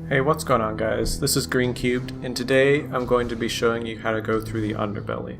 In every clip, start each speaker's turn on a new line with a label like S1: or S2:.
S1: Hey, what's going on guys? This is Green Cubed, and today I'm going to be showing you how to go through the Underbelly.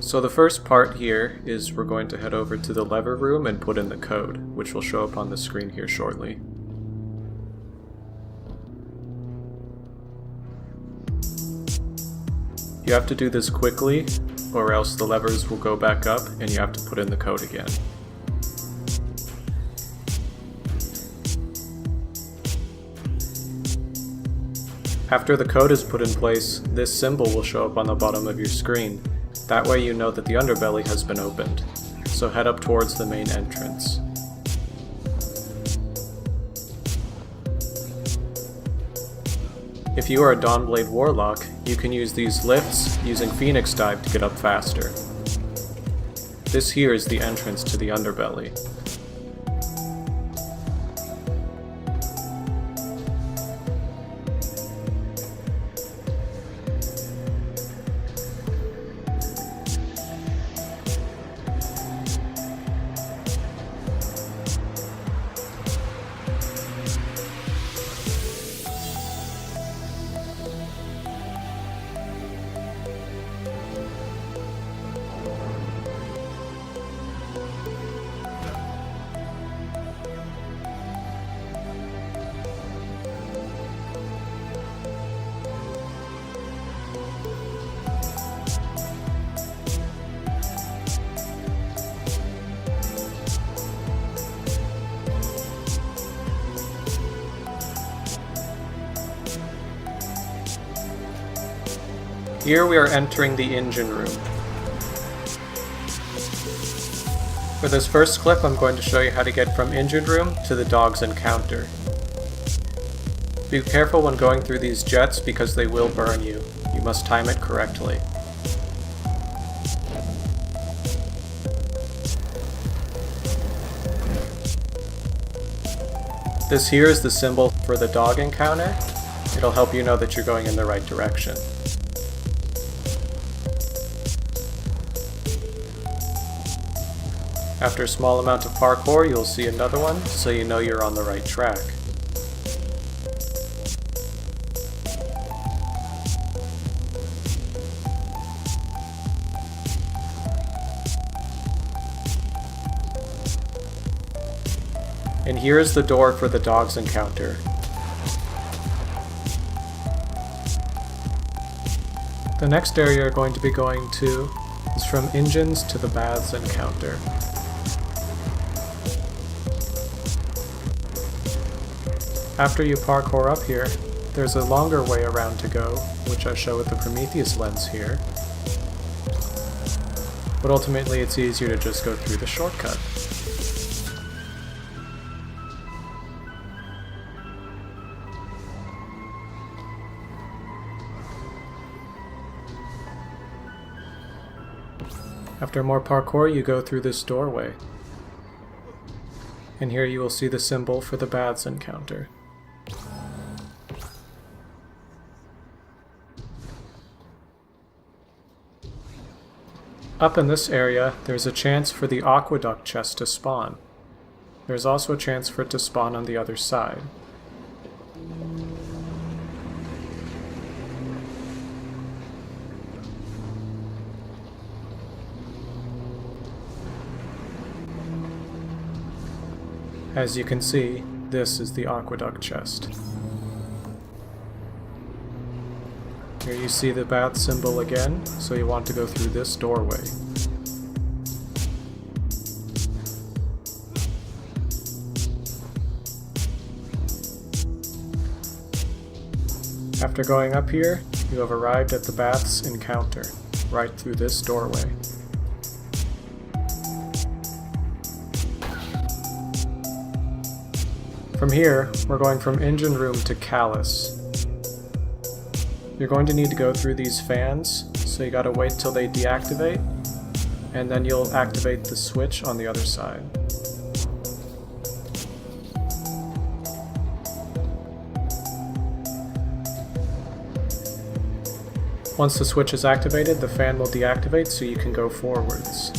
S1: So the first part here is we're going to head over to the lever room and put in the code, which will show up on the screen here shortly. You have to do this quickly, or else the levers will go back up and you have to put in the code again. After the code is put in place, this symbol will show up on the bottom of your screen. That way you know that the Underbelly has been opened. So head up towards the main entrance. If you are a Dawnblade Warlock, you can use these lifts using Phoenix Dive to get up faster. This here is the entrance to the Underbelly. Here we are entering the engine room. For this first clip, I'm going to show you how to get from engine room to the dog's encounter. Be careful when going through these jets because they will burn you. You must time it correctly. This here is the symbol for the dog encounter. It'll help you know that you're going in the right direction. After a small amount of parkour, you'll see another one, so you know you're on the right track. And here is the door for the dog's encounter. The next area you're going to be going to is from engines to the bath's encounter. After you parkour up here, there's a longer way around to go, which I show with the Prometheus lens here. But ultimately it's easier to just go through the shortcut. After more parkour, you go through this doorway. And here you will see the symbol for the bath's encounter. Up in this area, there's a chance for the aqueduct chest to spawn. There's also a chance for it to spawn on the other side. As you can see, this is the aqueduct chest. Here you see the bath symbol again, so you want to go through this doorway. After going up here, you have arrived at the bath's encounter, right through this doorway. From here, we're going from engine room to Callus. You're going to need to go through these fans, so you gotta wait till they deactivate, and then you'll activate the switch on the other side. Once the switch is activated, the fan will deactivate so you can go forwards.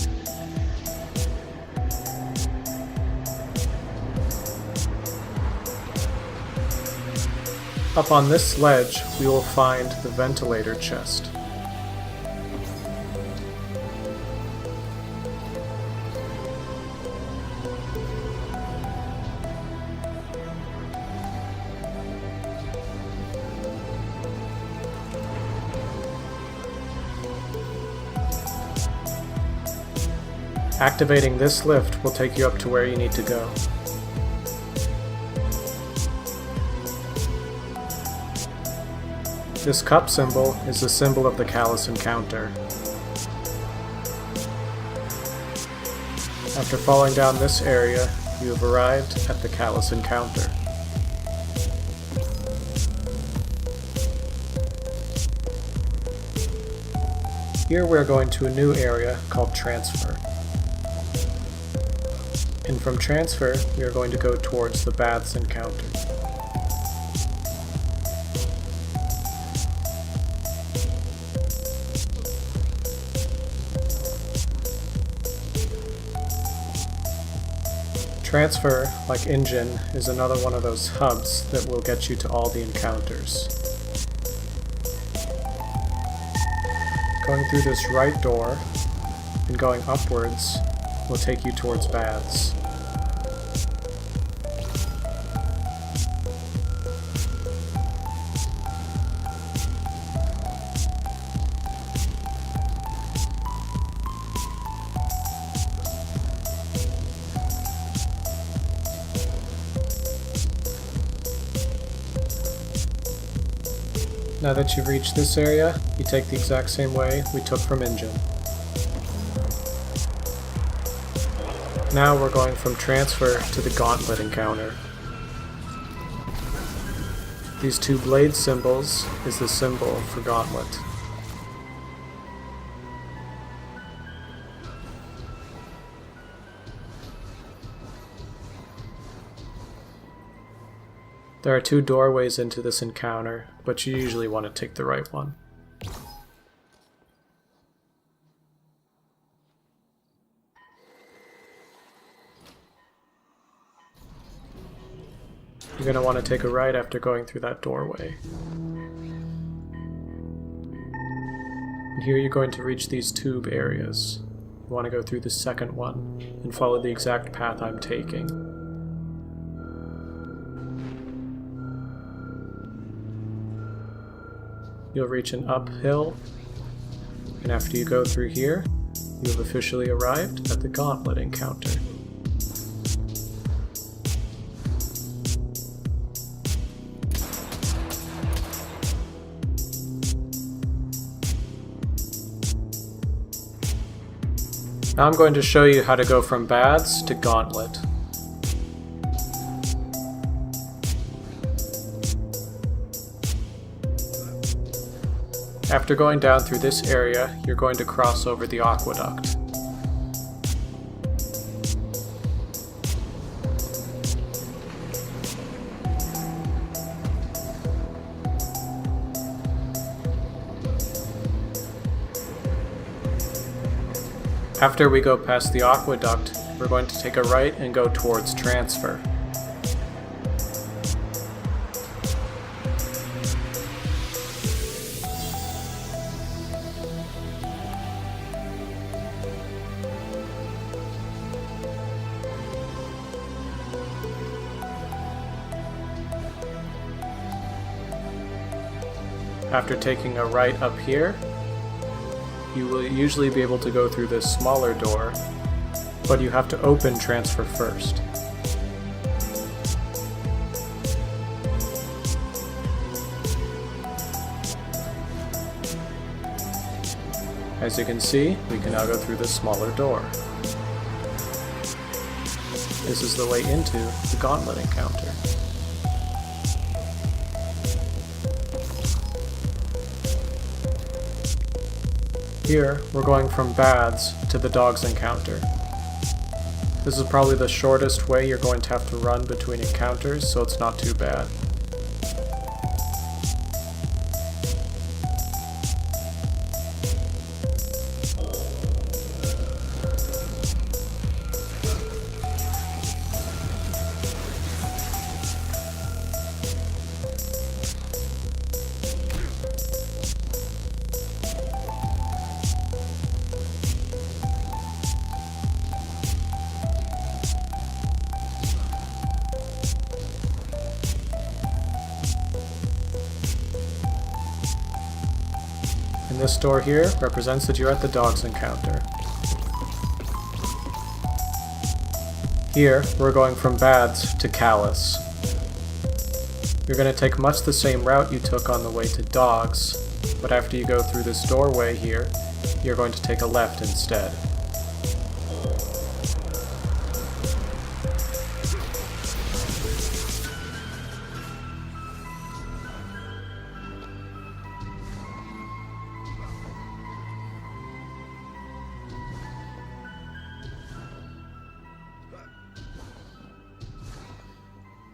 S1: Up on this ledge, we will find the ventilator chest. Activating this lift will take you up to where you need to go. This cup symbol is the symbol of the Callous Encounter. After falling down this area, you have arrived at the Callous Encounter. Here we are going to a new area called Transfer. And from Transfer, we are going to go towards the Baths Encounter. Transfer, like Engine, is another one of those hubs that will get you to all the encounters. Going through this right door and going upwards will take you towards Baths. Now that you've reached this area, you take the exact same way we took from Engine. Now we're going from Transfer to the Gauntlet encounter. These two blade symbols is the symbol for Gauntlet. There are two doorways into this encounter, but you usually want to take the right one. You're going to want to take a right after going through that doorway. And here you're going to reach these tube areas. You want to go through the second one and follow the exact path I'm taking. You'll reach an uphill, and after you go through here, you have officially arrived at the Gauntlet encounter. Now I'm going to show you how to go from Baths to Gauntlet. After going down through this area, you're going to cross over the aqueduct. After we go past the aqueduct, we're going to take a right and go towards Transfer. After taking a right up here, you will usually be able to go through this smaller door, but you have to open Transfer first. As you can see, we can now go through this smaller door. This is the way into the Gauntlet encounter. Here, we're going from Baths to the Dogs encounter. This is probably the shortest way you're going to have to run between encounters, so it's not too bad. And this door here represents that you're at the dogs encounter. Here, we're going from Baths to Callus. You're going to take much the same route you took on the way to Dogs, but after you go through this doorway here, you're going to take a left instead.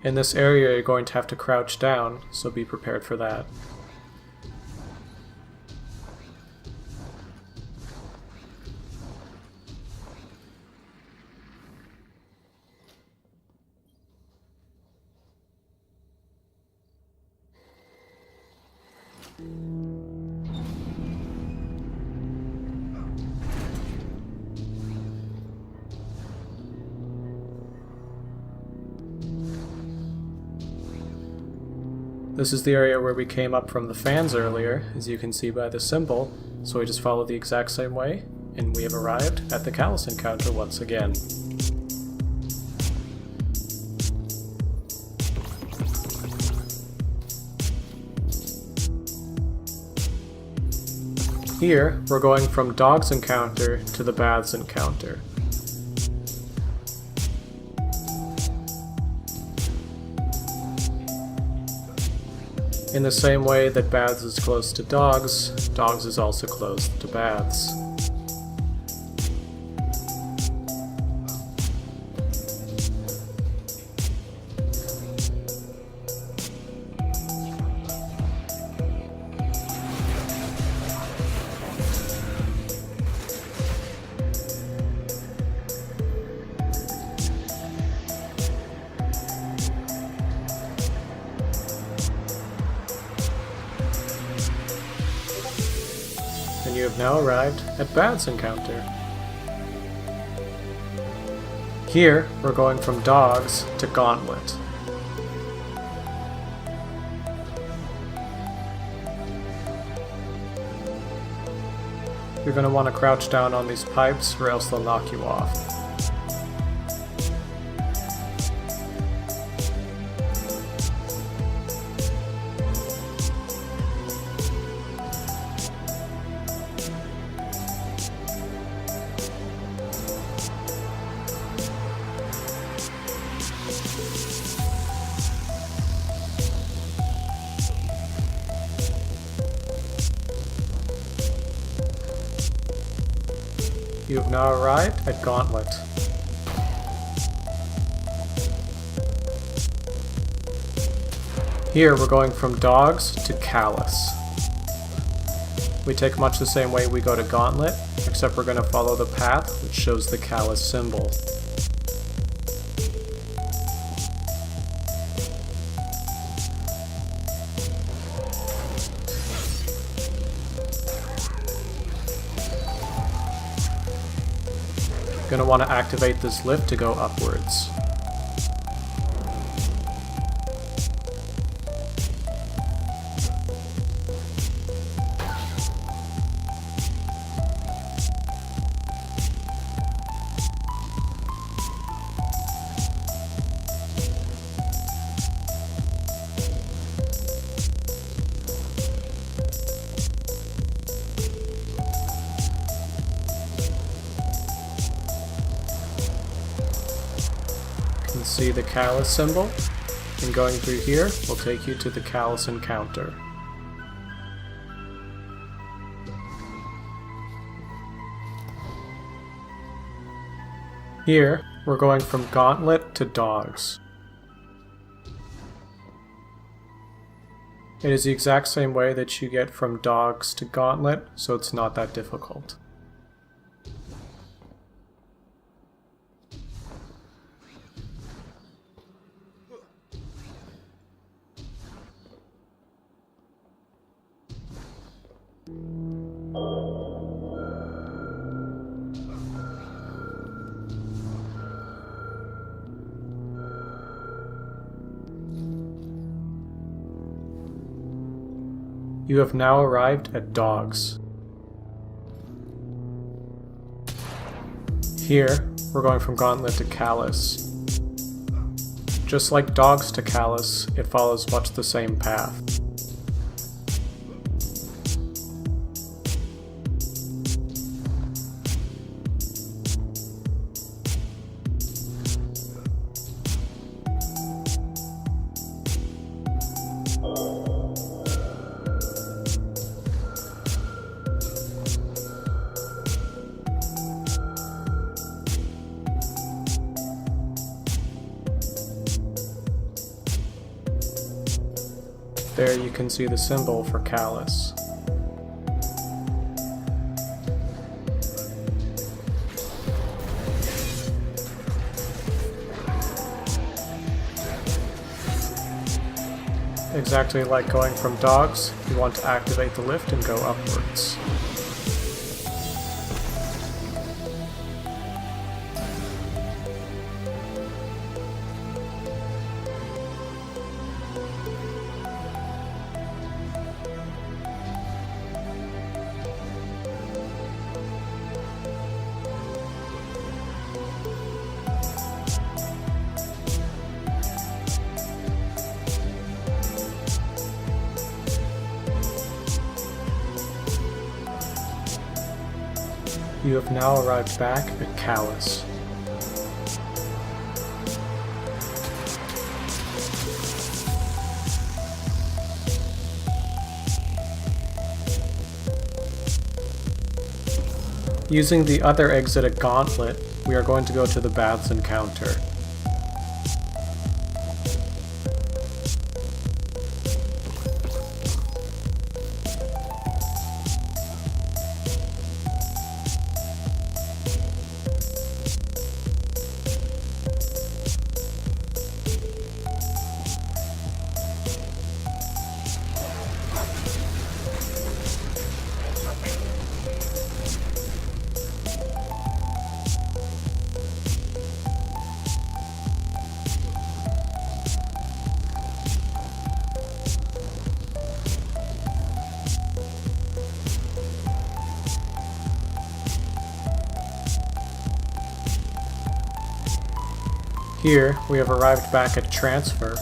S1: In this area, you're going to have to crouch down, so be prepared for that. This is the area where we came up from the fans earlier, as you can see by the symbol, so we just follow the exact same way, and we have arrived at the Callus encounter once again. Here, we're going from Dogs encounter to the Baths encounter. In the same way that Baths is close to Dogs, Dogs is also close to Baths. And you have now arrived at Baths encounter. Here, we're going from Dogs to Gauntlet. You're going to want to crouch down on these pipes or else they'll knock you off. You have now arrived at Gauntlet. Here we're going from Dogs to Callus. We take much the same way we go to Gauntlet, except we're going to follow the path which shows the Callus symbol. You're going to want to activate this lift to go upwards. You can see the Callus symbol, and going through here will take you to the Callus encounter. Here, we're going from Gauntlet to Dogs. It is the exact same way that you get from Dogs to Gauntlet, so it's not that difficult. You have now arrived at Dogs. Here, we're going from Gauntlet to Callus. Just like dogs to Callus, it follows much the same path. There you can see the symbol for Callus. Exactly like going from dogs, you want to activate the lift and go upwards. You have now arrived back at Callus. Using the other exit at Gauntlet, we are going to go to the Baths encounter. Here, we have arrived back at Transfer.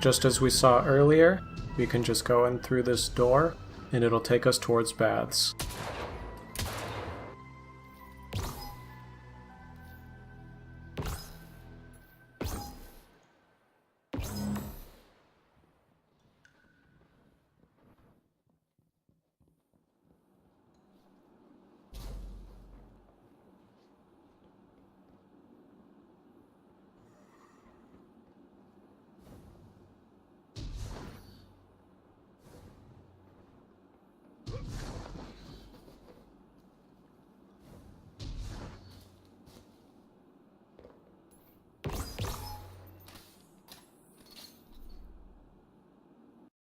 S1: Just as we saw earlier, we can just go in through this door, and it'll take us towards Baths.